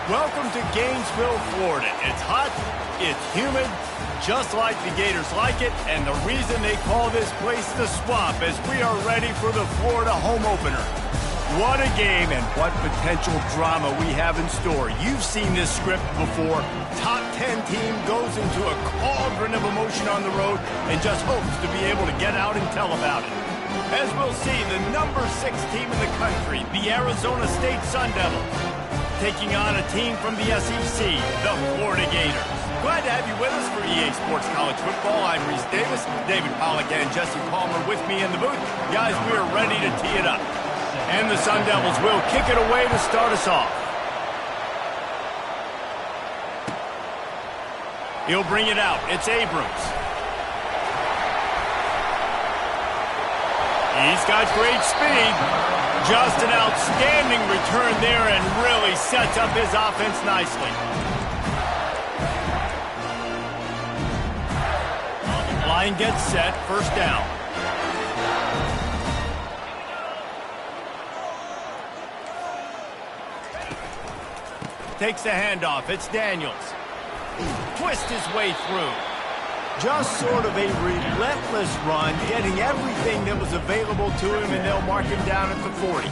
Welcome to Gainesville, Florida. It's hot, it's humid, just like the Gators like it, and the reason they call this place the Swamp is we are ready for the Florida home opener. What a game and what potential drama we have in store. You've seen this script before. Top 10 team goes into a cauldron of emotion on the road and just hopes to be able to get out and tell about it. As we'll see, the number 6 team in the country, the Arizona State Sun Devils, taking on a team from the SEC, the Florida Gators. Glad to have you with us for EA Sports College Football. I'm Reese Davis, David Pollack and Jesse Palmer with me in the booth. Guys, we are ready to tee it up. And the Sun Devils will kick it away to start us off. He'll bring it out. It's Abrams. He's got great speed. Just an outstanding return there and really sets up his offense nicely. Line gets set, first down. Takes the handoff, it's Daniels. Twist his way through. Just sort of a relentless run, getting everything that was available to him, and they'll mark him down at the 40.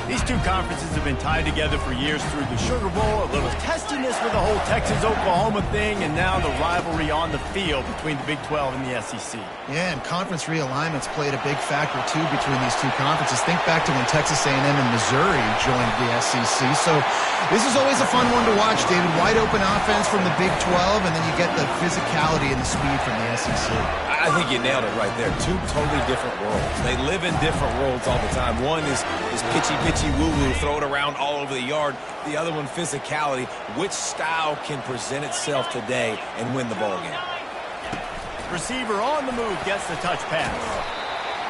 These two conferences have been tied together for years through the Sugar Bowl, a little testiness with the whole Texas-Oklahoma thing, and now the rivalry on the field between the Big 12 and the SEC. Yeah, and conference realignments played a big factor, too, between these two conferences. Think back to when Texas A&M and Missouri joined the SEC. So this is always a fun one to watch, David. Wide-open offense from the Big 12, and then you get the physicality and the speed from the SEC. I think you nailed it right there. Two totally different worlds. They live in different worlds all the time. One is pitchy woo-woo, throw it around all over the yard. The other one, physicality. Which style can present itself today and win the ball game? Receiver on the move gets the touch pass.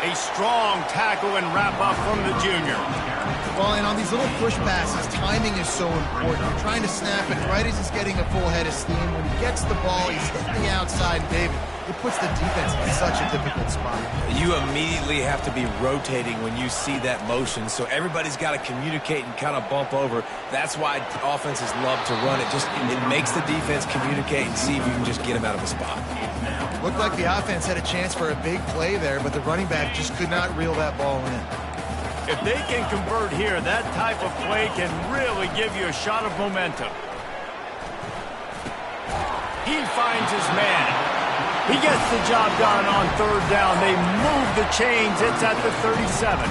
A strong tackle and wrap-up from the junior. Well, and on these little push passes, timing is so important. You're trying to snap it right as he's getting a full head of steam. When he gets the ball, he's hitting the outside, David. It puts the defense in such a difficult spot. You immediately have to be rotating when you see that motion, so everybody's got to communicate and kind of bump over. That's why offenses love to run it. It makes the defense communicate and see if you can just get him out of a spot. Looked like the offense had a chance for a big play there, but the running back just could not reel that ball in. If they can convert here, that type of play can really give you a shot of momentum. He finds his man. He gets the job done on third down. They move the chains. It's at the 37.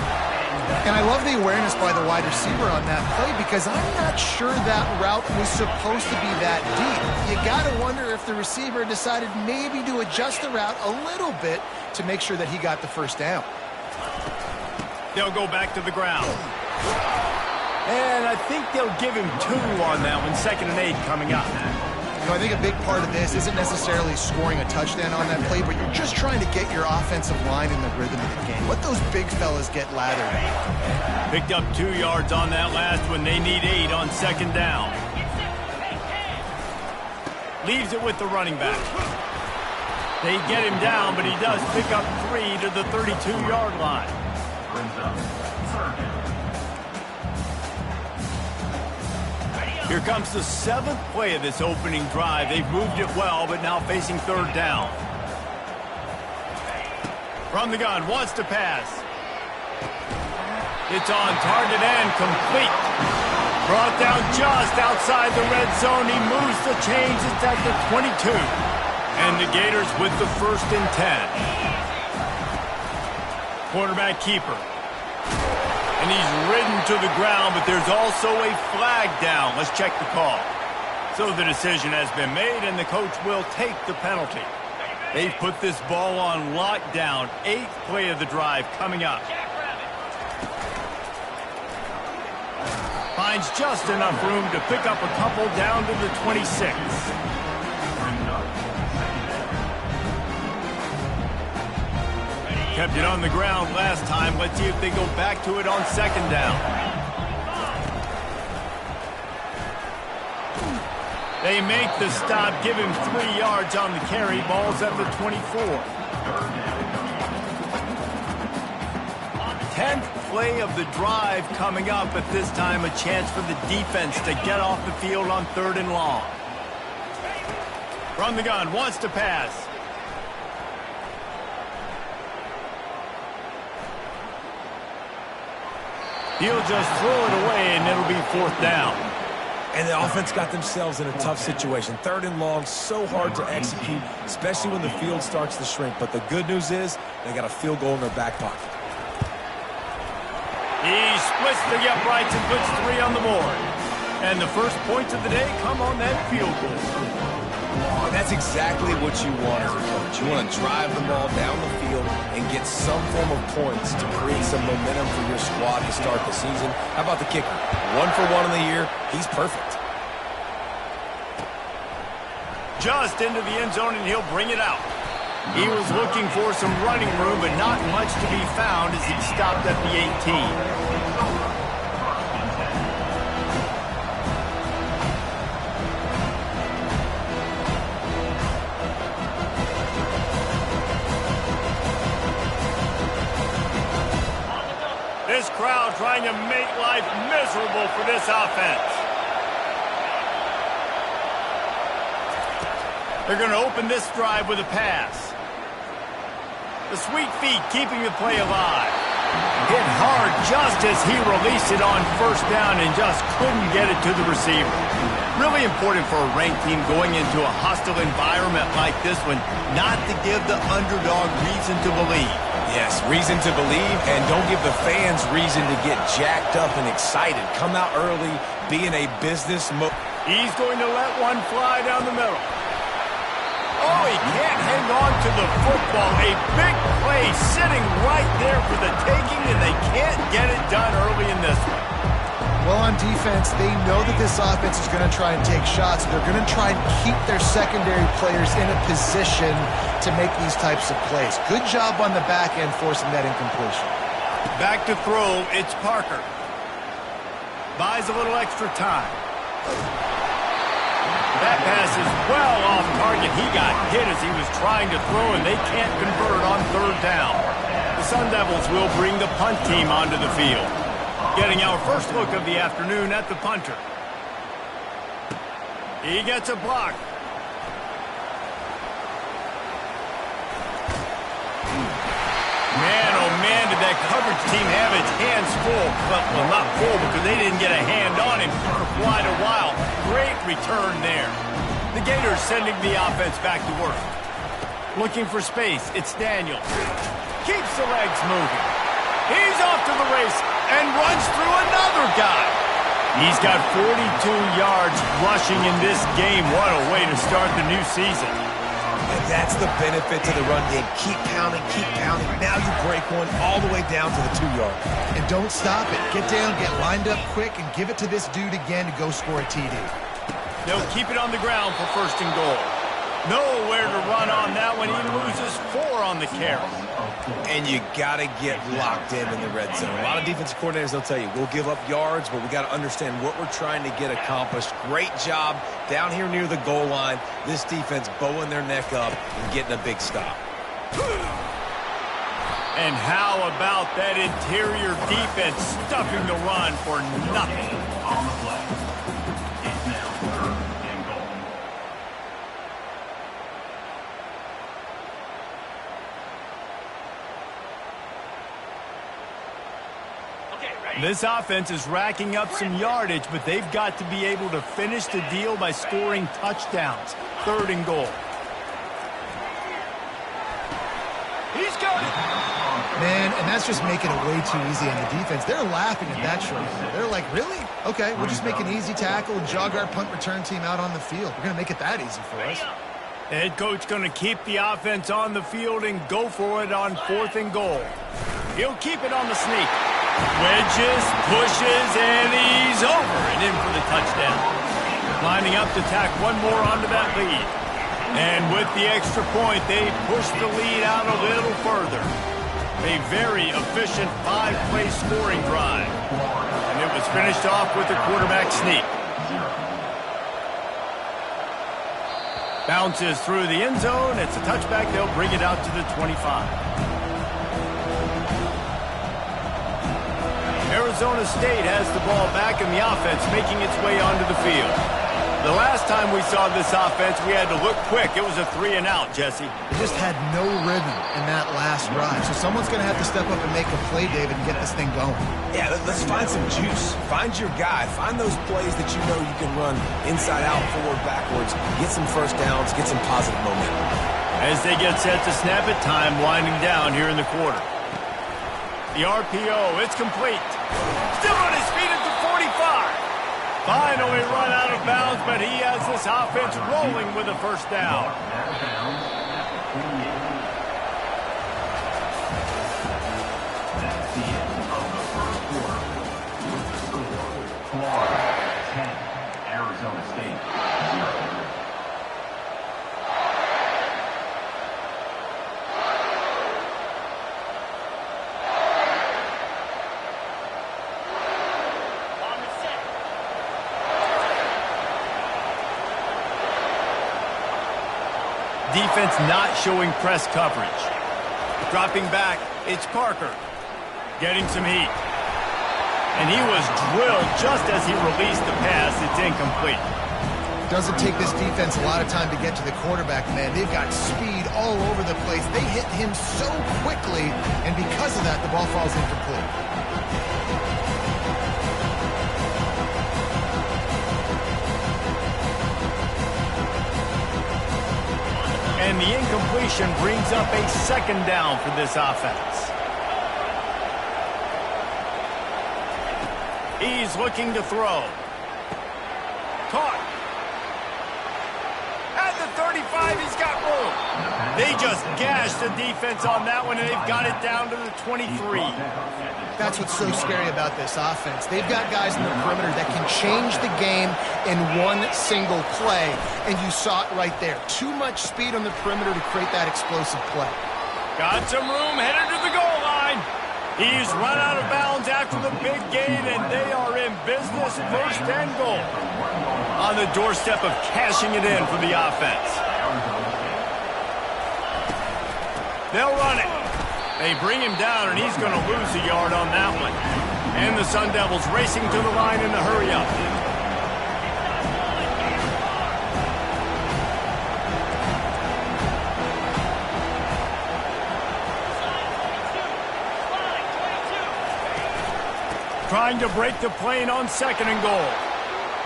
And I love the awareness by the wide receiver on that play because I'm not sure that route was supposed to be that deep. You got to wonder if the receiver decided maybe to adjust the route a little bit to make sure that he got the first down. They'll go back to the ground. And I think they'll give him 2 on that one. 2nd and 8 coming up. You know, I think a big part of this isn't necessarily scoring a touchdown on that play, but you're just trying to get your offensive line in the rhythm of the game. Let those big fellas get lathered. Picked up 2 yards on that last one. They need 8 on 2nd down. Leaves it with the running back. They get him down, but he does pick up 3 to the 32-yard line. Here comes the 7th play of this opening drive. They've moved it well, but now facing 3rd down. From the gun, wants to pass. It's on target and complete. Brought down just outside the red zone. He moves the chains. It's at the 22. And the Gators with the 1st and 10. Quarterback keeper. And he's ridden to the ground, but there's also a flag down. Let's check the call. So the decision has been made, and the coach will take the penalty. They've put this ball on lockdown. 8th play of the drive coming up. Finds just enough room to pick up a couple down to the 26. Kept it on the ground last time. Let's see if they go back to it on 2nd down. They make the stop, give him 3 yards on the carry. Ball's at the 24. 10th play of the drive coming up, but this time a chance for the defense to get off the field on 3rd and long. From the gun, wants to pass. He'll just throw it away, and it'll be 4th down. And the offense got themselves in a tough situation. 3rd and long, so hard to execute, especially when the field starts to shrink. But the good news is they got a field goal in their back pocket. He splits the uprights and puts 3 on the board. And the first points of the day come on that field goal. And that's exactly what you want as a coach. You want to drive the ball down the field and get some form of points to create some momentum for your squad to start the season. How about the kicker? 1 for 1 in the year. He's perfect. Just into the end zone, and he'll bring it out. He was looking for some running room, but not much to be found as he stopped at the 18. This crowd trying to make life miserable for this offense. They're going to open this drive with a pass. The sweet feet keeping the play alive. Hit hard just as he released it on 1st down and just couldn't get it to the receiver. Really important for a ranked team going into a hostile environment like this one not to give the underdog reason to believe. Yes, reason to believe, and don't give the fans reason to get jacked up and excited. Come out early, be in a business mode. He's going to let one fly down the middle. Oh, he can't hang on to the football. A big play sitting right there for the taking, and they can't get it done early in this one. Well, on defense, they know that this offense is going to try and take shots. They're going to try and keep their secondary players in a position to make these types of plays. Good job on the back end forcing that incompletion. Back to throw, it's Parker. Buys a little extra time. That pass is well off target. He got hit as he was trying to throw, and they can't convert on 3rd down. The Sun Devils will bring the punt team onto the field. Getting our first look of the afternoon at the punter. He gets a block. Man, oh man, did that coverage team have its hands full. Well, not full because they didn't get a hand on him for quite a while. Great return there. The Gators sending the offense back to work. Looking for space, it's Daniels. Keeps the legs moving. He's off to the race and runs through another guy. He's got 42 yards rushing in this game. What a way to start the new season. And that's the benefit to the run game. Keep pounding, keep pounding. Now you break one all the way down to the 2-yard. And don't stop it. Get down, get lined up quick, and give it to this dude again to go score a TD. They'll keep it on the ground for 1st and goal. Nowhere to run on that one. He loses 4 on the carry. And you got to get locked in the red zone. A lot of defensive coordinators, they'll tell you, we'll give up yards, but we got to understand what we're trying to get accomplished. Great job down here near the goal line. This defense bowing their neck up and getting a big stop. And how about that interior defense stuffing the run for nothing? On the play. It's now 3rd and goal. This offense is racking up some yardage, but they've got to be able to finish the deal by scoring touchdowns. 3rd and goal. He's got it. Man, and that's just making it way too easy on the defense. They're laughing at that short. They're like, really? Okay, we'll just make an easy tackle and jog our punt return team out on the field. We're going to make it that easy for us. The head coach going to keep the offense on the field and go for it on 4th and goal. He'll keep it on the sneak. Wedges, pushes, and he's over and in for the touchdown. Lining up to tack one more onto that lead. And with the extra point, they push the lead out a little further. A very efficient 5-play scoring drive. And it was finished off with the quarterback sneak. Bounces through the end zone. It's a touchback. They'll bring it out to the 25. Arizona State has the ball back and the offense making its way onto the field. The last time we saw this offense, we had to look quick. It was a 3-and-out, Jesse. They just had no rhythm in that last drive. So someone's going to have to step up and make a play, David, and get this thing going. Yeah, let's find some juice. Find your guy. Find those plays that you know you can run inside out, forward, backwards. Get some first downs. Get some positive momentum. As they get set to snap it, time winding down here in the quarter. The RPO, it's complete. Still on his feet at the 45. Finally run out of bounds, but he has this offense rolling with a first down. Out of bounds at the 28. That's the end of the first quarter. With the score, Florida 10, Arizona State 0. Defense not showing press coverage. Dropping back, it's Parker. Getting some heat. And he was drilled just as he released the pass. It's incomplete. Doesn't take this defense a lot of time to get to the quarterback, man. They've got speed all over the place. They hit him so quickly, and because of that, the ball falls incomplete. And the incompletion brings up a second down for this offense. He's looking to throw. Caught. At the 35, he's got room. They just gashed the defense on that one, and they've got it down to the 23. That's what's so scary about this offense. They've got guys in the perimeter that can change the game in one single play, and you saw it right there. Too much speed on the perimeter to create that explosive play. Got some room, headed to the goal line. He's run out of bounds after the big gain, and they are in business, first and goal. On the doorstep of cashing it in for the offense. They'll run it. They bring him down, and he's going to lose a yard on that one. And the Sun Devils racing to the line in a hurry-up. Trying to break the plane on second and goal.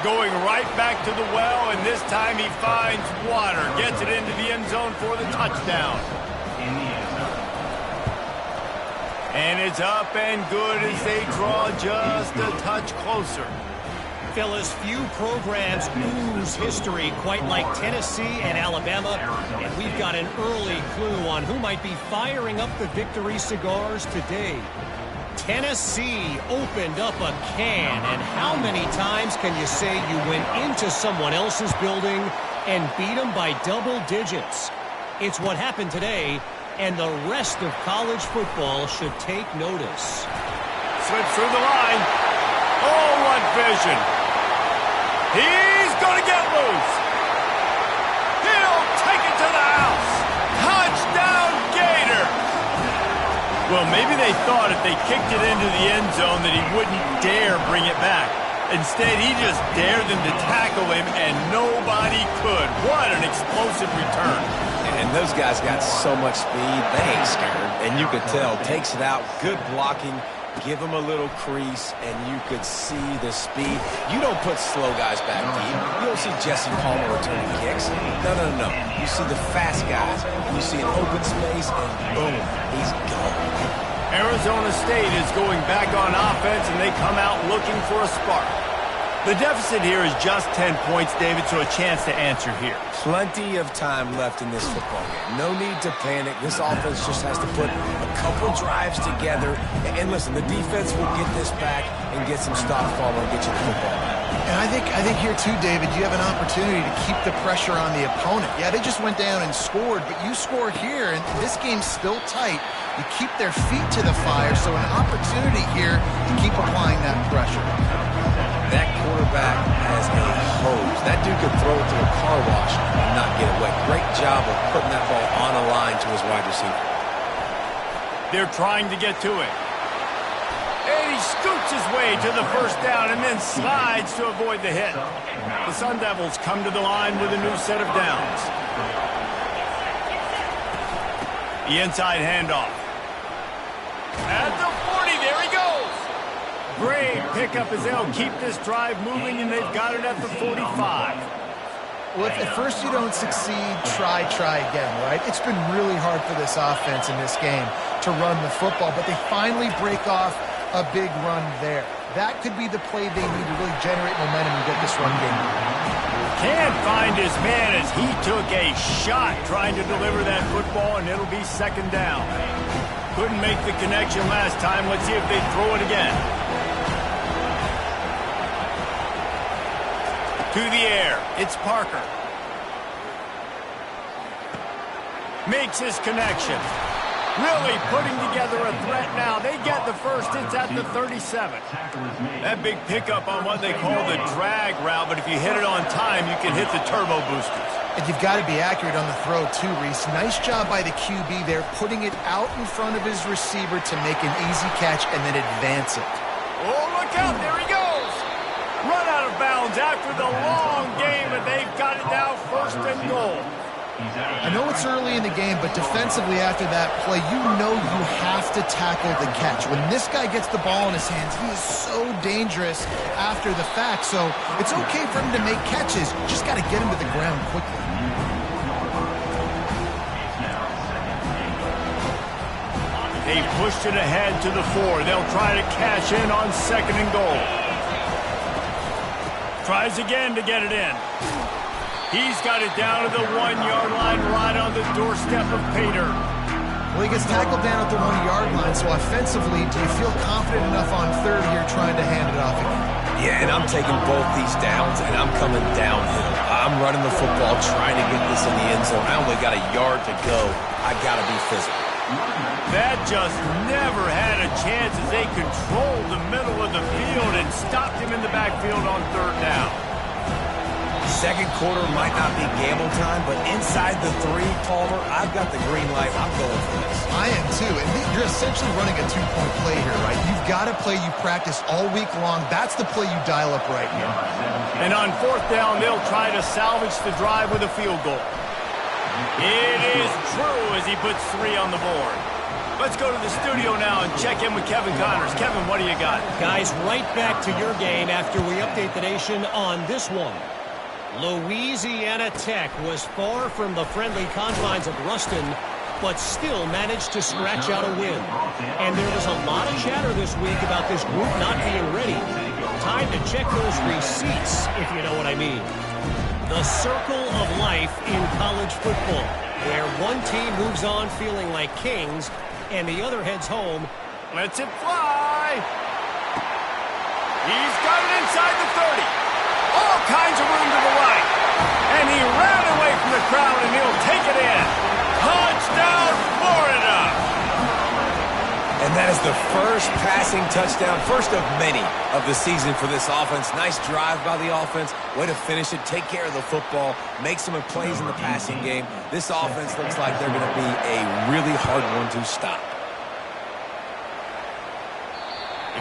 Going right back to the well, and this time he finds water. Gets it into the end zone for the touchdown. In the end zone. And it's up and good as they draw just a touch closer. Fellas, few programs ooze history quite like Tennessee and Alabama, and we've got an early clue on who might be firing up the victory cigars today. Tennessee opened up a can, and how many times can you say you went into someone else's building and beat them by double digits? It's what happened today, and the rest of college football should take notice. Slips through the line. Oh, what vision. He's going to get loose. He'll take it to the house. Touchdown, Gators. Well, maybe they thought if they kicked it into the end zone that he wouldn't dare bring it back. Instead, he just dared them to tackle him, and nobody could. What an explosive return. And those guys got so much speed, they ain't scared. And you could tell, takes it out, good blocking, give them a little crease, and you could see the speed. You don't put slow guys back deep. You don't see Jesse Palmer returning kicks. No. You see the fast guys. You see an open space, and boom, he's gone. Arizona State is going back on offense, and they come out looking for a spark. The deficit here is just 10 points, David, so a chance to answer here. Plenty of time left in this football game. No need to panic. This offense just has to put a couple drives together. And listen, the defense will get this back and get some stop follow and get you the football back. And I think here too, David, you have an opportunity to keep the pressure on the opponent. Yeah, they just went down and scored, but you score here, and this game's still tight. You keep their feet to the fire, so an opportunity here to keep applying that pressure. That quarterback has a hose. That dude could throw it to a car wash and not get it wet. Great job of putting that ball on a line to his wide receiver. They're trying to get to it. And he scoots his way to the first down and then slides to avoid the hit. The Sun Devils come to the line with a new set of downs. The inside handoff. At the 40, there he goes. Great pickup as they'll keep this drive moving, and they've got it at the 45. Well, if at first you don't succeed, try again, right? It's been really hard for this offense in this game to run the football, but they finally break off a big run there. That could be the play they need to really generate momentum and get this run game. Can't find his man as he took a shot trying to deliver that football, and it'll be second down. Couldn't make the connection last time. Let's see if they throw it again. To the air, it's Parker. Makes his connection. Really putting together a threat now. They get the first. It's at the 37. That big pickup on what they call the drag route, but if you hit it on time, you can hit the turbo boosters. And you've got to be accurate on the throw, too, Reese. Nice job by the QB there, putting it out in front of his receiver to make an easy catch and then advance it. Oh, look out. There he goes. Run out of bounds after the long game, and they've got it now first and goal. I know it's early in the game, but defensively after that play, you know you have to tackle the catch. When this guy gets the ball in his hands, he is so dangerous after the fact. So it's okay for him to make catches. Just got to get him to the ground quickly. They pushed it ahead to the 4. They'll try to cash in on second and goal. Tries again to get it in. He's got it down to the 1-yard line right on the doorstep of Pater. Well, he gets tackled down at the 1-yard line, so offensively, do you feel confident enough on third here trying to hand it off again? Yeah, and I'm taking both these downs, and I'm coming downhill. I'm running the football, trying to get this in the end zone. I only got a yard to go. I got to be physical. That just never had a chance as they controlled the middle of the field and stopped him in the backfield on third down. Second quarter might not be gamble time, but inside the 3, Palmer, I've got the green light. I'm going for this. I am too, and you're essentially running a 2-point play here, right? You've got a play you practice all week long. That's the play you dial up right here. And on fourth down, they'll try to salvage the drive with a field goal. It is true as he puts 3 on the board. Let's go to the studio now and check in with Kevin Connors. Kevin, what do you got? Guys, right back to your game after we update the nation on this one. Louisiana Tech was far from the friendly confines of Ruston, but still managed to scratch out a win. And there was a lot of chatter this week about this group not being ready. Time to check those receipts, if you know what I mean. The circle of life in college football, where one team moves on feeling like kings, and the other heads home. Lets it fly. He's got it inside the 30. All kinds of room to the right. And he ran away from the crowd, and he'll take it in. Touchdown, Florida! And that is the first passing touchdown, first of many of the season for this offense. Nice drive by the offense. Way to finish it, take care of the football, make some plays in the passing game. This offense looks like they're going to be a really hard one to stop.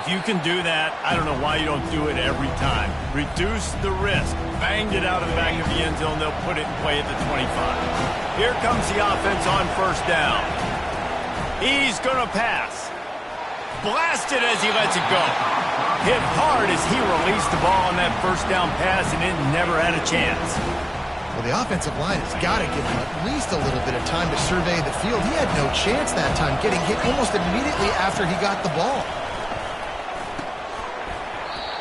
If you can do that, I don't know why you don't do it every time. Reduce the risk. Banged it out of the back of the end zone. They'll put it in play at the 25. Here comes the offense on first down. He's going to pass. Blasted as he lets it go. Hit hard as he released the ball on that first down pass, and it never had a chance. Well, the offensive line has got to give him at least a little bit of time to survey the field. He had no chance that time, getting hit almost immediately after he got the ball.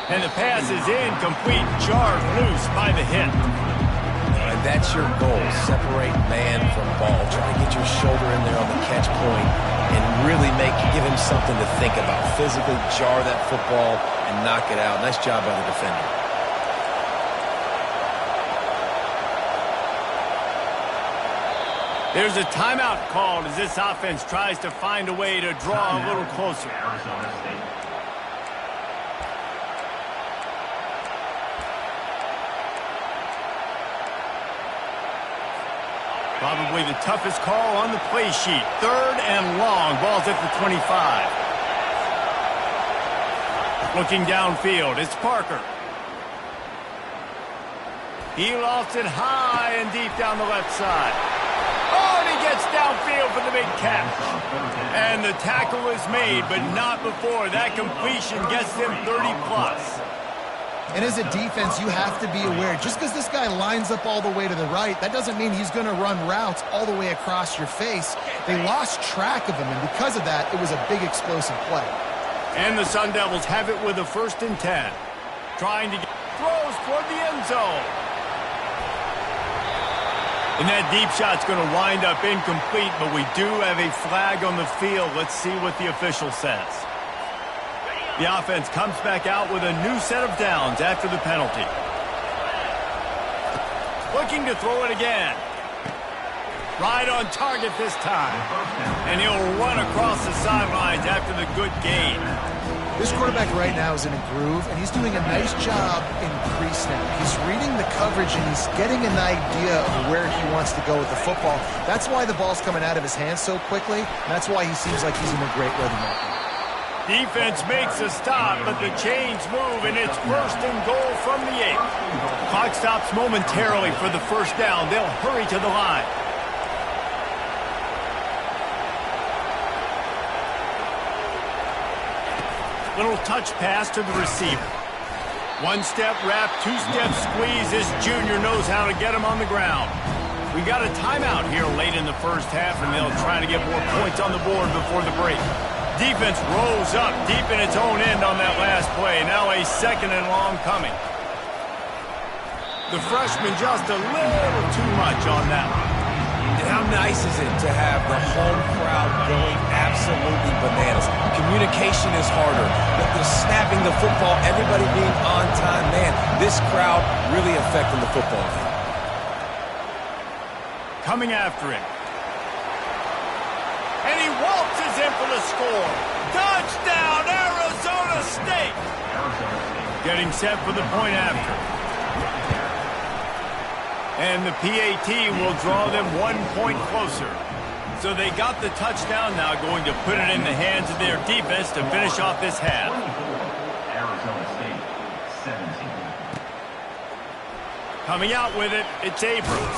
And the pass is incomplete, jarred loose by the hit. And that's your goal, separate man from ball. Try to get your shoulder in there on the catch point and really give him something to think about. Physically jar that football and knock it out. Nice job by the defender. There's a timeout called as this offense tries to find a way to draw a little closer. Arizona State. Probably the toughest call on the play sheet. Third and long. Ball's at the 25. Looking downfield, it's Parker. He lofts it high and deep down the left side. Oh, and he gets downfield for the big catch. And the tackle is made, but not before. That completion gets them 30+. And as a defense, you have to be aware, just because this guy lines up all the way to the right, that doesn't mean he's going to run routes all the way across your face. They lost track of him, and because of that, it was a big explosive play. And the Sun Devils have it with a 1st and 10. Trying to get throws toward the end zone. And that deep shot's going to wind up incomplete, but we do have a flag on the field. Let's see what the official says. The offense comes back out with a new set of downs after the penalty. Looking to throw it again. Right on target this time. And he'll run across the sidelines after the good gain. This quarterback right now is in a groove, and he's doing a nice job in pre-snap. He's reading the coverage, and he's getting an idea of where he wants to go with the football. That's why the ball's coming out of his hands so quickly, and that's why he seems like he's in a great rhythm right now. Defense makes a stop, but the chains move, and it's 1st and goal from the 8. Clock stops momentarily for the 1st down. They'll hurry to the line. Little touch pass to the receiver. 1-step wrap, 2-step squeeze. This junior knows how to get him on the ground. We got a timeout here late in the 1st half, and they'll try to get more points on the board before the break. Defense rose up deep in its own end on that last play. Now a 2nd and long coming. The freshman just a little too much on that one. And how nice is it to have the home crowd going absolutely bananas? Communication is harder, but the snapping the football, everybody being on time, man, this crowd really affecting the football game. Coming after him. And he waltzes in for the score. Touchdown, Arizona State! Getting set for the point after. And the PAT will draw them 1 point closer. So they got the touchdown now, going to put it in the hands of their defense to finish off this half. Arizona State, 17. Coming out with it, it's Abrams.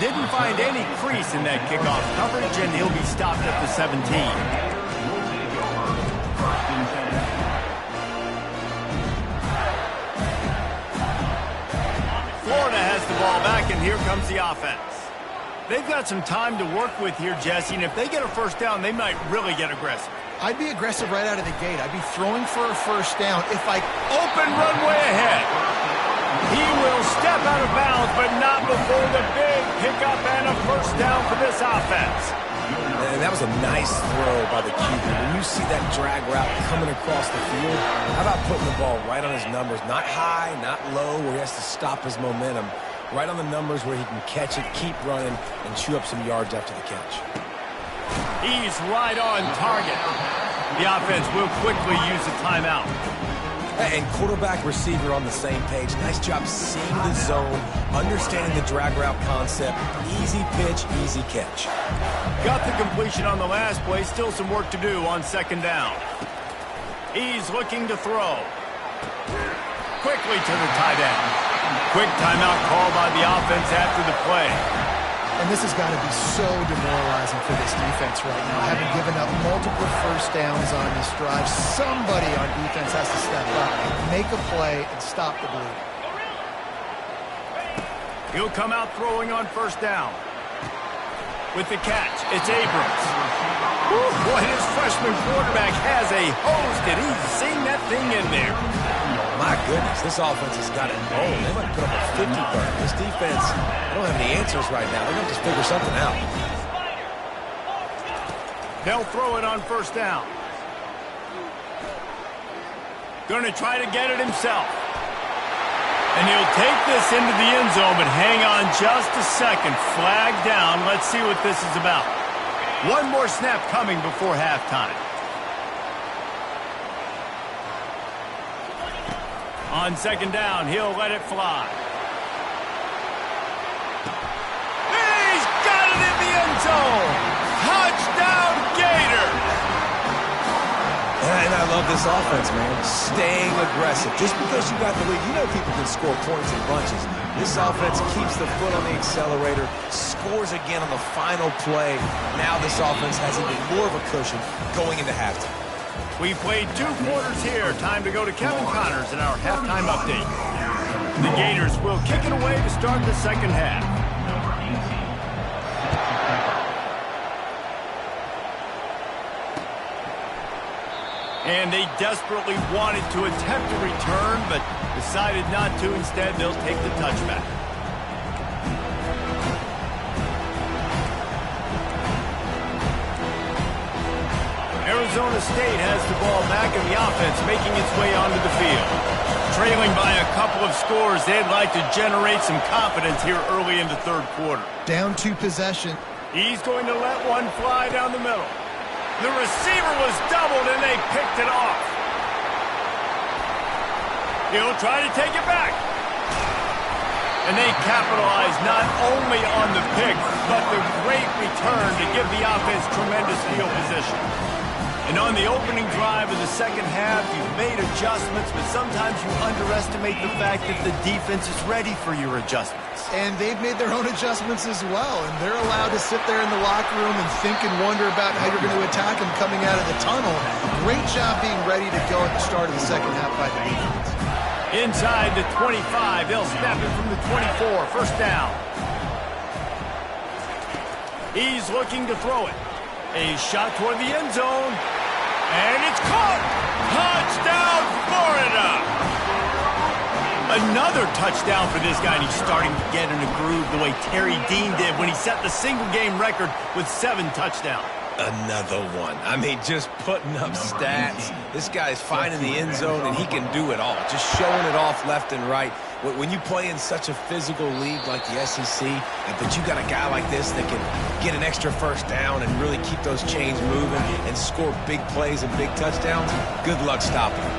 Didn't find any crease in that kickoff coverage, and he'll be stopped at the 17. We'll take over 1st and 10. Florida has the ball back, and here comes the offense. They've got some time to work with here, Jesse, and if they get a 1st down, they might really get aggressive. I'd be aggressive right out of the gate. I'd be throwing for a 1st down if I... Open runway ahead. He will step out of bounds, but not before the big pickup and a 1st down for this offense. And that was a nice throw by the QB. When you see that drag route coming across the field, how about putting the ball right on his numbers? Not high, not low, where he has to stop his momentum. Right on the numbers where he can catch it, keep running, and chew up some yards after the catch. He's right on target. The offense will quickly use a timeout. And quarterback, receiver on the same page. Nice job seeing the zone, understanding the drag route concept. Easy pitch, easy catch. Got the completion on the last play. Still some work to do on 2nd down. He's looking to throw. Quickly to the tight end. Quick timeout call by the offense after the play. And this has got to be so demoralizing for this defense right now. Having given up multiple 1st downs on this drive, somebody on defense has to step up, make a play, and stop the bleeding. He'll come out throwing on 1st down. With the catch, it's Abrams. Whew, boy, his freshman quarterback has a hose. Did he sing that thing in there? My goodness, this offense has got it rolling. They might put up a 50 burn. This defense, I don't have any answers right now. They're going to just figure something out. They'll throw it on 1st down. Going to try to get it himself. And he'll take this into the end zone, but hang on just a second. Flag down. Let's see what this is about. One more snap coming before halftime. On 2nd down, he'll let it fly. He's got it in the end zone! Touchdown, Gators! And I love this offense, man. Staying aggressive. Just because you got the lead, you know people can score points in bunches. This offense keeps the foot on the accelerator, scores again on the final play. Now this offense has even more of a cushion going into halftime. We played 2 quarters here. Time to go to Kevin Connors in our halftime update. The Gators will kick it away to start the second half. And they desperately wanted to attempt a return, but decided not to. Instead, they'll take the touchback. Arizona State has the ball back in the offense, making its way onto the field. Trailing by a couple of scores, they'd like to generate some confidence here early in the third quarter. Down 2 possession. He's going to let one fly down the middle. The receiver was doubled, and they picked it off. He'll try to take it back. And they capitalize not only on the pick, but the great return to give the offense tremendous field position. And on the opening drive of the second half, you've made adjustments, but sometimes you underestimate the fact that the defense is ready for your adjustments. And they've made their own adjustments as well, and they're allowed to sit there in the locker room and think and wonder about how you're going to attack them coming out of the tunnel. Great job being ready to go at the start of the second half by the defense. Inside the 25, they'll snap it from the 24, first down. He's looking to throw it. A shot toward the end zone. And it's caught! Touchdown, Florida! Another touchdown for this guy, and he's starting to get in a groove the way Terry Dean did when he set the single-game record with 7 touchdowns. Another one. I mean, just putting up stats. This guy's finding the end zone, and he can do it all. Just showing it off left and right. When you play in such a physical league like the SEC, but you got a guy like this that can get an extra first down and really keep those chains moving and score big plays and big touchdowns, good luck stopping him.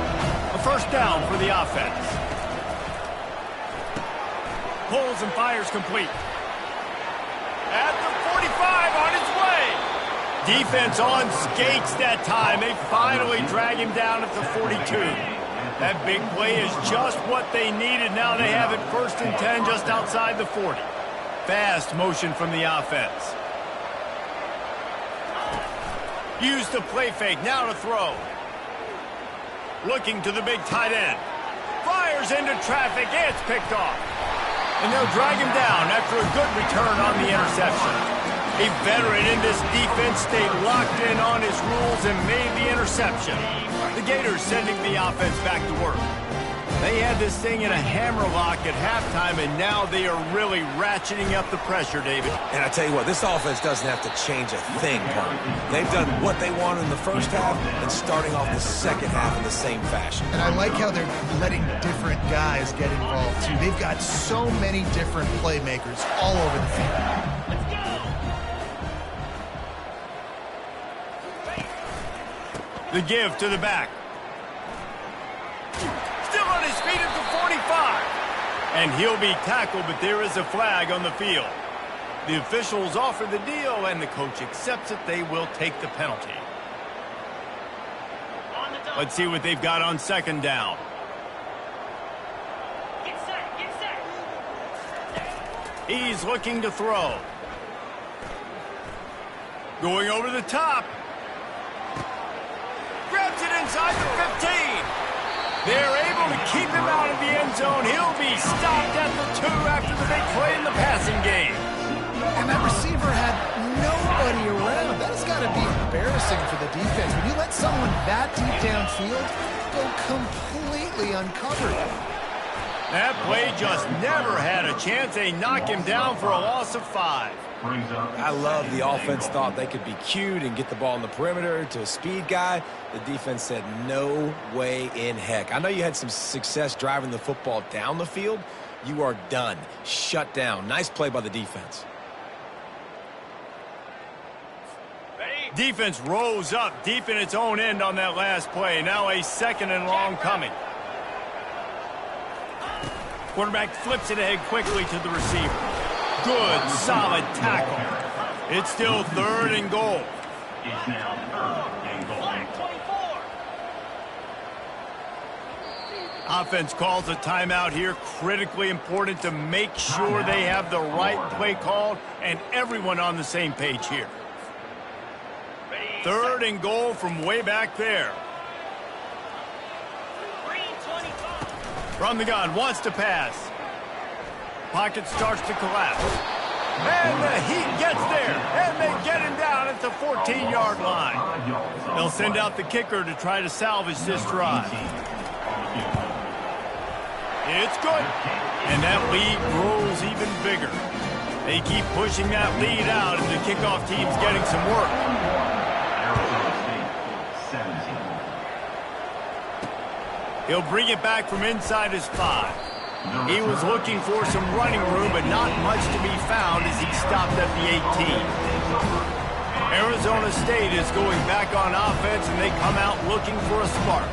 A first down for the offense. Pulls and fires complete. At the 45, on his way. Defense on skates that time. They finally drag him down at the 42. That big play is just what they needed. Now they have it 1st and 10 just outside the 40. Fast motion from the offense. Use the play fake. Now to throw. Looking to the big tight end. Fires into traffic. It's picked off. And they'll drag him down after a good return on the interception. A veteran in this defense stayed locked in on his rules and made the interception. The Gators sending the offense back to work. They had this thing in a hammerlock at halftime, and now they are really ratcheting up the pressure, David. And I tell you what, this offense doesn't have to change a thing, Parker. They've done what they wanted in the first half and starting off the second half in the same fashion. And I like how they're letting different guys get involved, too. They've got so many different playmakers all over the field. The give to the back. Still on his feet at the 45. And he'll be tackled, but there is a flag on the field. The officials offer the deal, and the coach accepts it. They will take the penalty. Let's see what they've got on second down. Get set, get set. He's looking to throw. Going over the top. Grabs it inside the 15. They're able to keep him out of the end zone. He'll be stopped at the 2 after the big play in the passing game. And that receiver had nobody around. That has got to be embarrassing for the defense. When you let someone that deep downfield go completely uncovered. That play just never had a chance. They knock him down for a loss of 5. I love the offense thought they could be cute and get the ball in the perimeter to a speed guy. The defense said no way in heck. I know you had some success driving the football down the field. You are done. Shut down. Nice play by the defense. Defense rose up deep in its own end on that last play. Now a 2nd and long coming. Quarterback flips it ahead quickly to the receiver. Good, solid tackle. It's still 3rd and goal. It's now 3rd and goal. Offense calls a timeout here. Critically important to make sure they have the right play called and everyone on the same page here. 3rd and goal from way back there. From the gun, wants to pass. Pocket starts to collapse. And the Heat gets there, and they get him down at the 14-yard line. They'll send out the kicker to try to salvage this drive. It's good, and that lead grows even bigger. They keep pushing that lead out, and the kickoff team's getting some work. He'll bring it back from inside his 5. He was looking for some running room, but not much to be found as he stopped at the 18. Arizona State is going back on offense, and they come out looking for a spark.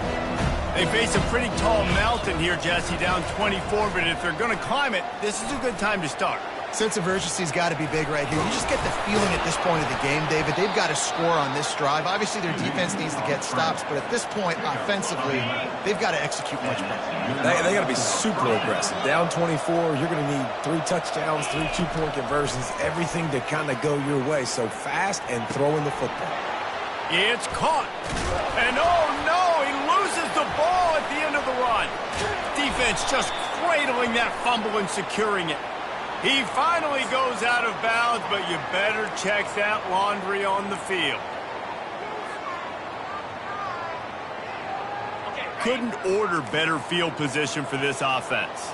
They face a pretty tall mountain here, Jesse, down 24, but if they're going to climb it, this is a good time to start. Sense of urgency's got to be big right here. You just get the feeling at this point of the game, David, they've got to score on this drive. Obviously, their defense needs to get stops, but at this point, offensively, they've got to execute much better. They got to be super aggressive. Down 24, you're going to need 3 touchdowns, 3 two-point conversions, everything to kind of go your way. So fast and throwing the football. It's caught. And oh no, he loses the ball at the end of the run. Defense just cradling that fumble and securing it. He finally goes out of bounds, but you better check that laundry on the field. Couldn't order better field position for this offense.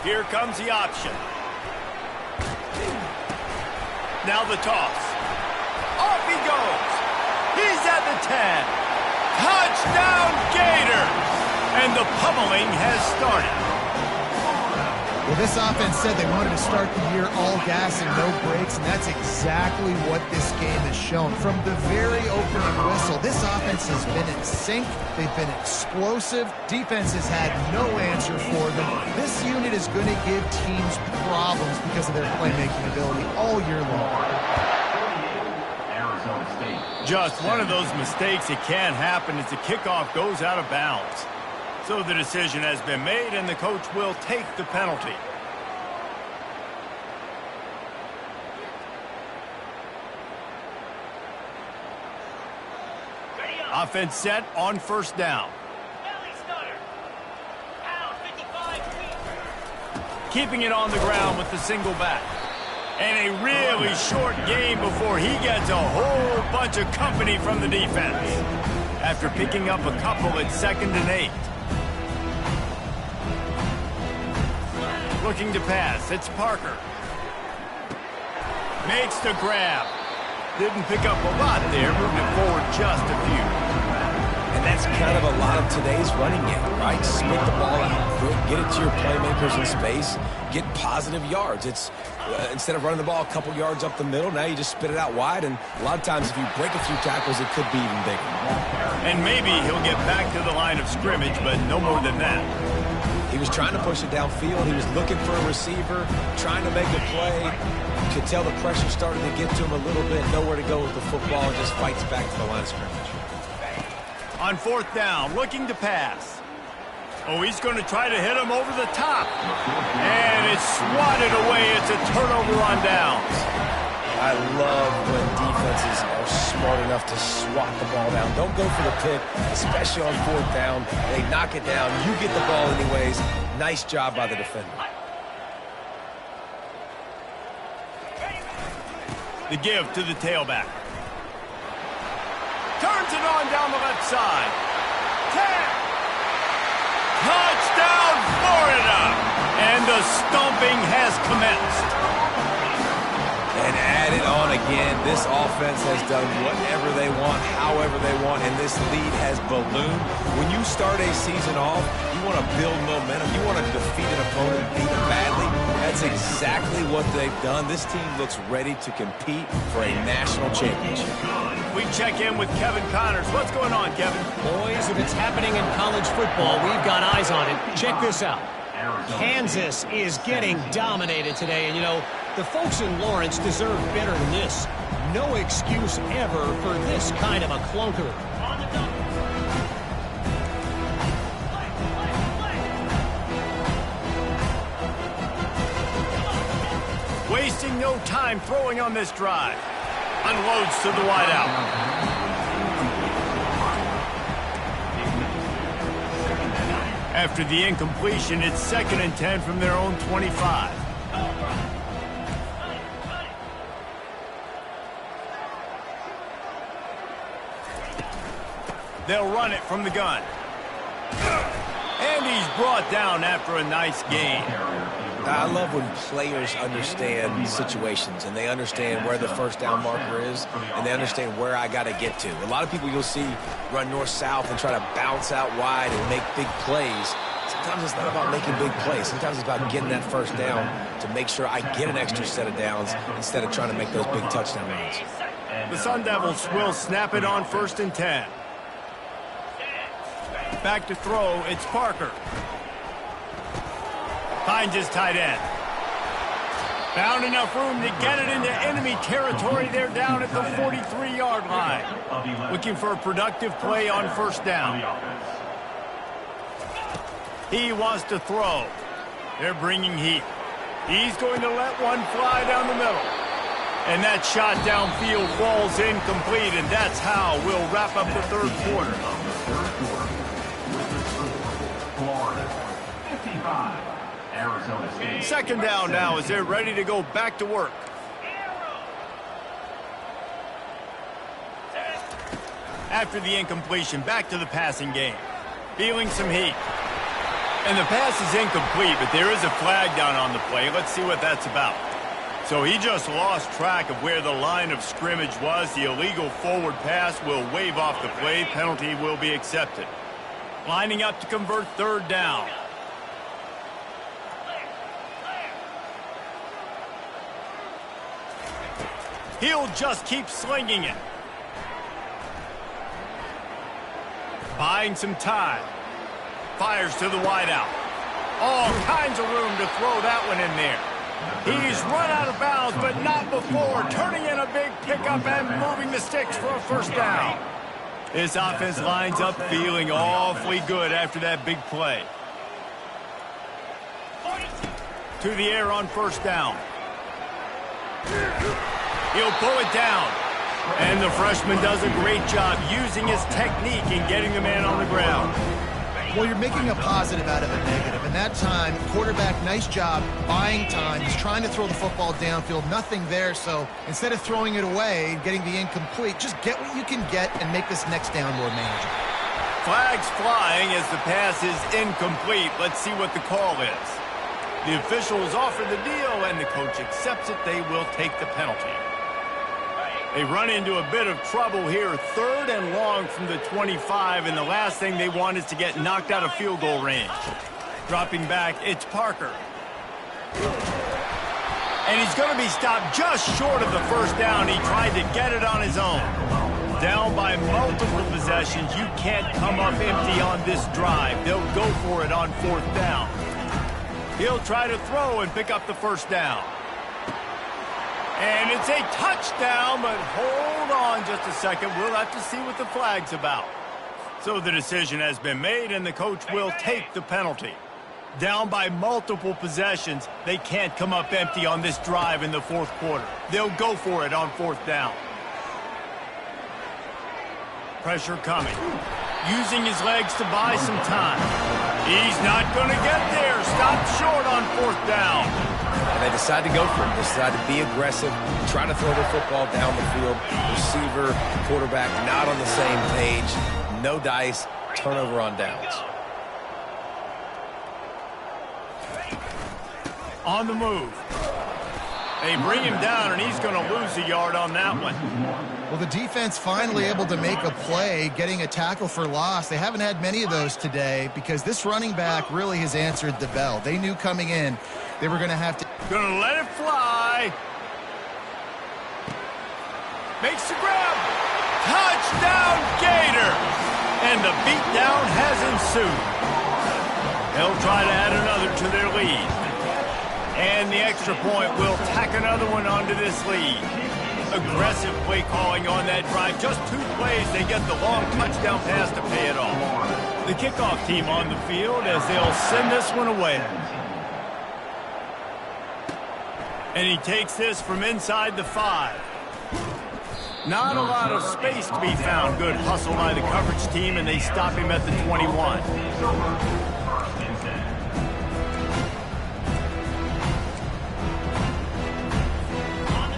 Here comes the option. Now the toss. Off he goes. He's at the 10. Touchdown Gators! And the pummeling has started. Well, this offense said they wanted to start the year all gas and no brakes, and that's exactly what this game has shown. From the very opening whistle, this offense has been in sync. They've been explosive. Defense has had no answer for them. This unit is going to give teams problems because of their playmaking ability all year long. Just one of those mistakes. It can't happen as the kickoff goes out of bounds. So the decision has been made, and the coach will take the penalty. Offense set on 1st down. Keeping it on the ground with the single back. And a really short game before he gets a whole bunch of company from the defense. After picking up a couple at 2nd and 8. Looking to pass, it's Parker. Makes the grab. Didn't pick up a lot there, moved it forward just a few. And that's kind of a lot of today's running game, right? Split the ball out quick, get it to your playmakers in space, get positive yards. It's instead of running the ball a couple yards up the middle, now you just spit it out wide, and a lot of times if you break a few tackles, it could be even bigger. And maybe he'll get back to the line of scrimmage, but no more than that. He was trying to push it downfield. He was looking for a receiver, trying to make a play. You could tell the pressure started to get to him a little bit, nowhere to go with the football, and just fights back to the line of scrimmage. On 4th down, looking to pass. Oh, he's going to try to hit him over the top. And it's swatted away. It's a turnover on downs. I love when defenses are smart enough to swat the ball down. Don't go for the pick, especially on 4th down. They knock it down. You get the ball anyways. Nice job by the defender. The give to the tailback. Turns it on down the left side. 10. Touchdown, Florida! And the stomping has commenced. And add it on again. This offense has done whatever they want, however they want, and this lead has ballooned. When you start a season off, you want to build momentum. You want to defeat an opponent, beat them badly. That's exactly what they've done. This team looks ready to compete for a national championship. We check in with Kevin Connors. What's going on, Kevin? Boys, if it's happening in college football, we've got eyes on it. Check this out. Kansas is getting dominated today, and you know, The folks in Lawrence deserve better than this. No excuse ever for this kind of a clunker. Wasting no time throwing on this drive. Unloads to the wideout. After the incompletion, it's 2nd and 10 from their own 25. They'll run it from the gun. And he's brought down after a nice gain. I love when players understand situations and they understand where the first down marker is and they understand where I got to get to. A lot of people you'll see run north-south and try to bounce out wide and make big plays. Sometimes it's not about making big plays. Sometimes it's about getting that first down to make sure I get an extra set of downs instead of trying to make those big touchdown runs. The Sun Devils will snap it on 1st and 10. Back to throw, it's Parker. Finds his tight end. Found enough room to get it into enemy territory. They're down at the 43-yard line. Looking for a productive play on 1st down. He wants to throw. They're bringing heat. He's going to let one fly down the middle. And that shot downfield falls incomplete, and that's how we'll wrap up the 3rd quarter. Florida, 55. Arizona State. 2nd down now as they're ready to go back to work. After the incompletion, back to the passing game. Feeling some heat. And the pass is incomplete, but there is a flag down on the play. Let's see what that's about. So he just lost track of where the line of scrimmage was. The illegal forward pass will wave off the play. Penalty will be accepted. Lining up to convert 3rd down. He'll just keep slinging it. Buying some time. Fires to the wideout. All kinds of room to throw that one in there. He's run out of bounds, but not before. Turning in a big pickup and moving the sticks for a 1st down. This offense lines up feeling awfully good after that big play. To the air on 1st down. He'll pull it down. And the freshman does a great job using his technique and getting the man on the ground. Well, you're making a positive out of a negative. And that time, quarterback, nice job buying time. He's trying to throw the football downfield. Nothing there. So instead of throwing it away and getting the incomplete, just get what you can get and make this next down more manageable. Flags flying as the pass is incomplete. Let's see what the call is. The officials offer the deal, and the coach accepts it. They will take the penalty. They run into a bit of trouble here. 3rd and long from the 25, and the last thing they want is to get knocked out of field goal range. Dropping back, it's Parker. And he's going to be stopped just short of the 1st down. He tried to get it on his own. Down by multiple possessions. You can't come up empty on this drive. They'll go for it on 4th down. He'll try to throw and pick up the 1st down. And it's a touchdown, but hold on just a second. We'll have to see what the flag's about. So the decision has been made, and the coach will take the penalty. Down by multiple possessions, they can't come up empty on this drive in the 4th quarter. They'll go for it on 4th down. Pressure coming. Using his legs to buy some time. He's not going to get there. Stopped short on 4th down. And they decide to go for it. They decide to be aggressive, try to throw the football down the field. Receiver, quarterback, not on the same page. No dice, turnover on downs. On the move. They bring him down, and he's going to lose a yard on that one. Well, the defense finally able to make a play, getting a tackle for loss. They haven't had many of those today because this running back really has answered the bell. They knew coming in they were going to have to... Going to let it fly. Makes the grab. Touchdown, Gator. And the beatdown has ensued. They'll try to add another to their lead. And the extra point will tack another one onto this lead. Aggressive play calling on that drive. Just 2 plays, they get the long touchdown pass to pay it off. The kickoff team on the field as they'll send this one away. And he takes this from inside the 5. Not a lot of space to be found. Good hustle by the coverage team, and they stop him at the 21.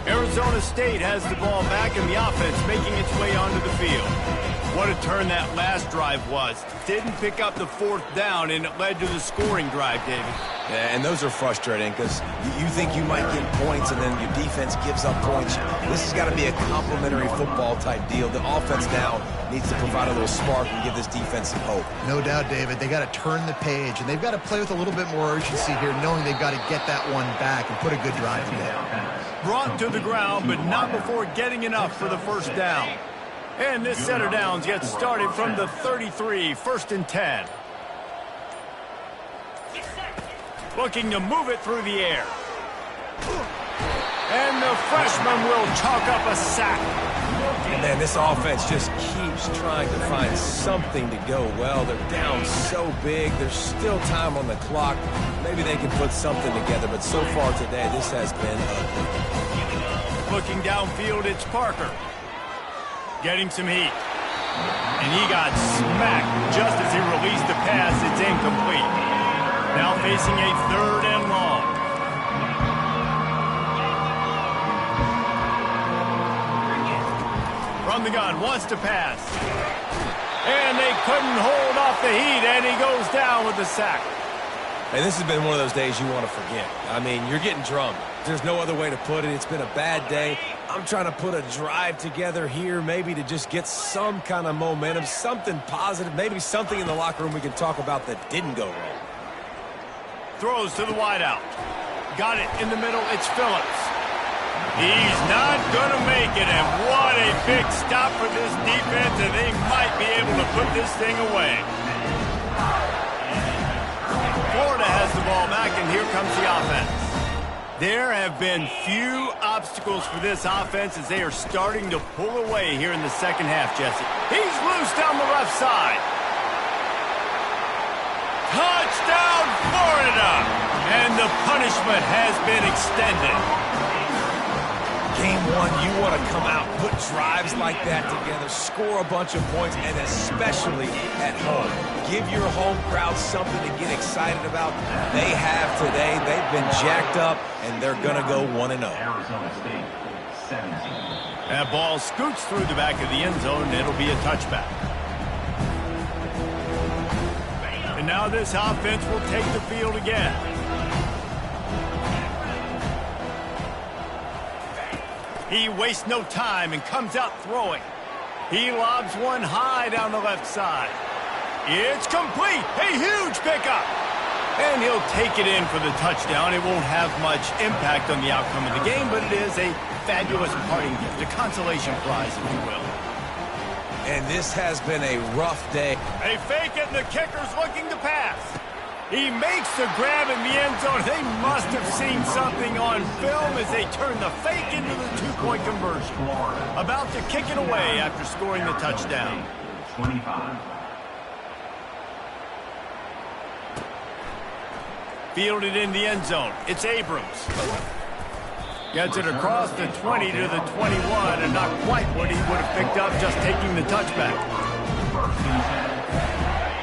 Arizona State has the ball back, and the offense making its way onto the field. What a turn that last drive was. Didn't pick up the 4th down, and it led to the scoring drive, David. Yeah, and those are frustrating because you think you might get points and then your defense gives up points. This has got to be a complimentary football type deal. The offense now needs to provide a little spark and give this defense some hope. No doubt, David. They got to turn the page, and they've got to play with a little bit more urgency here, knowing they've got to get that one back and put a good drive together. Brought to the ground, but not before getting enough for the 1st down. And this set of downs gets started from the 33, 1st and 10. Looking to move it through the air. And the freshman will chalk up a sack. And then this offense just keeps trying to find something to go well. They're down so big. There's still time on the clock. Maybe they can put something together, but so far today, this has been ugly. Looking downfield, it's Parker. Getting some heat. And he got smacked just as he released the pass. It's incomplete. Now facing a 3rd and long. From the gun, wants to pass. And they couldn't hold off the heat, and he goes down with the sack. And this has been one of those days you want to forget. I mean, you're getting drummed. There's no other way to put it. It's been a bad day. I'm trying to put a drive together here, maybe to just get some kind of momentum, something positive, maybe something in the locker room we can talk about that didn't go wrong. Throws to the wideout. Got it in the middle. It's Phillips. He's not going to make it, and what a big stop for this defense, and they might be able to put this thing away. Florida has the ball back, and here comes the offense. There have been few obstacles for this offense as they are starting to pull away here in the 2nd half, Jesse. He's loose down the left side. Touchdown, Florida! And the punishment has been extended. Game 1, you want to come out, put drives like that together, score a bunch of points, and especially at home. Give your home crowd something to get excited about. They have today. They've been jacked up, and they're going to go 1-0. Arizona State, 17. That ball scoots through the back of the end zone, and it'll be a touchback. And now this offense will take the field again. He wastes no time and comes out throwing. He lobs one high down the left side. It's complete. A huge pickup. And he'll take it in for the touchdown. It won't have much impact on the outcome of the game, but it is a fabulous parting gift, a consolation prize, if you will. And this has been a rough day. They fake it, and the kicker's looking to pass. He makes the grab in the end zone. They must have seen something on film as they turn the fake into the 2-point conversion. About to kick it away after scoring the touchdown. 25. Fielded in the end zone. It's Abrams. Gets it across the 20 to the 21, and not quite what he would have picked up just taking the touchback.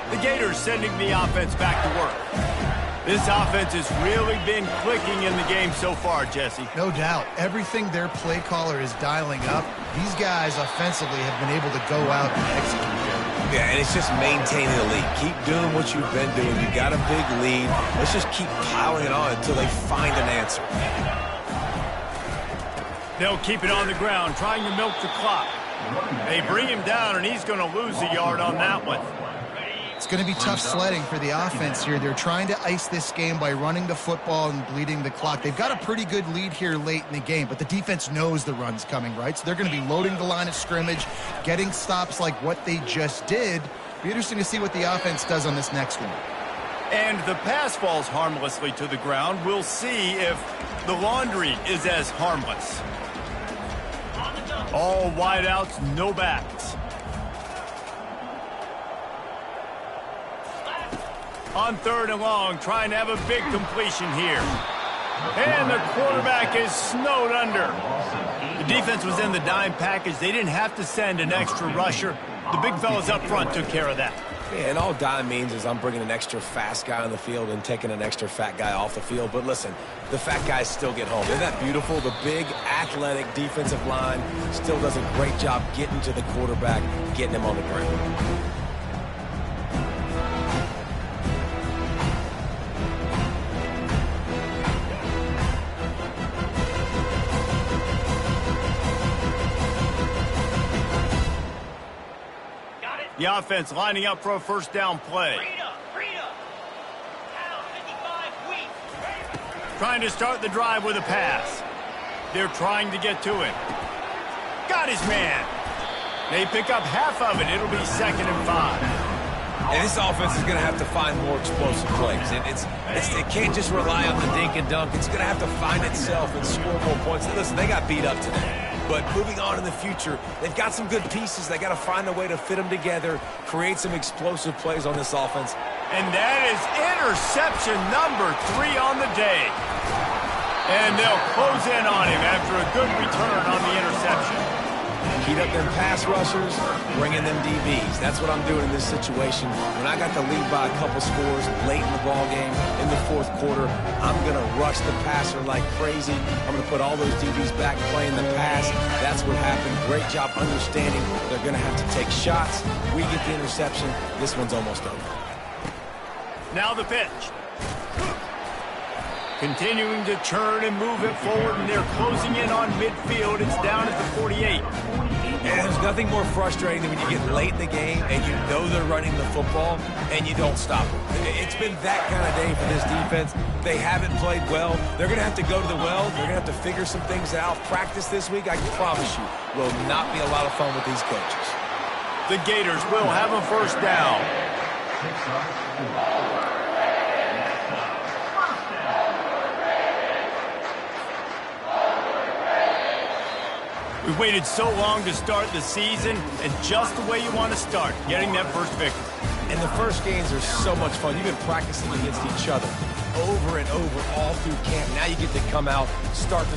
The Gators sending the offense back to work. This offense has really been clicking in the game so far, Jesse. No doubt. Everything their play caller is dialing up, these guys offensively have been able to go out and execute here. Yeah, and it's just maintaining the lead. Keep doing what you've been doing. You got a big lead. Let's just keep piling it on until they find an answer. They'll keep it on the ground, trying to milk the clock. They bring him down, and he's going to lose a yard on that one. It's going to be tough sledding for the offense here. They're trying to ice this game by running the football and bleeding the clock. They've got a pretty good lead here late in the game, but the defense knows the run's coming, right? So they're going to be loading the line of scrimmage, getting stops like what they just did. Be interesting to see what the offense does on this next one. And the pass falls harmlessly to the ground. We'll see if the laundry is as harmless. All wideouts, no backs. On 3rd and long, trying to have a big completion here. And the quarterback is snowed under. The defense was in the dime package. They didn't have to send an extra rusher. The big fellas up front took care of that. Yeah, and all dime means is I'm bringing an extra fast guy on the field and taking an extra fat guy off the field. But listen, the fat guys still get home. Isn't that beautiful? The big, athletic defensive line still does a great job getting to the quarterback, getting him on the ground. The offense lining up for a first down play. Trying to start the drive with a pass. They're trying to get to him. Got his man. They pick up half of it. It'll be 2nd and 5. And this offense is going to have to find more explosive plays. And it can't just rely on the dink and dunk. It's going to have to find itself and score more points. And listen, they got beat up today. But moving on in the future, they've got some good pieces. They got to find a way to fit them together, create some explosive plays on this offense. And that is interception number 3 on the day. And they'll close in on him after a good return on the interception. Heat up them pass rushers, bring in them DBs. That's what I'm doing in this situation. When I got the lead by a couple scores late in the ball game, in the 4th quarter, I'm going to rush the passer like crazy. I'm going to put all those DBs back playing the pass. That's what happened. Great job understanding they're going to have to take shots. We get the interception. This one's almost over. Now the pitch. Continuing to churn and move it forward, and they're closing in on midfield. It's down at the 48. And there's nothing more frustrating than when you get late in the game and you know they're running the football and you don't stop them. It's been that kind of day for this defense. They haven't played well. They're going to have to go to the well. They're going to have to figure some things out. Practice this week, I can promise you, will not be a lot of fun with these coaches. The Gators will have a first down. We've waited so long to start the season, and just the way you want to start, getting that first victory. And the first games are so much fun. You've been practicing against each other over and over all through camp. Now you get to come out, start the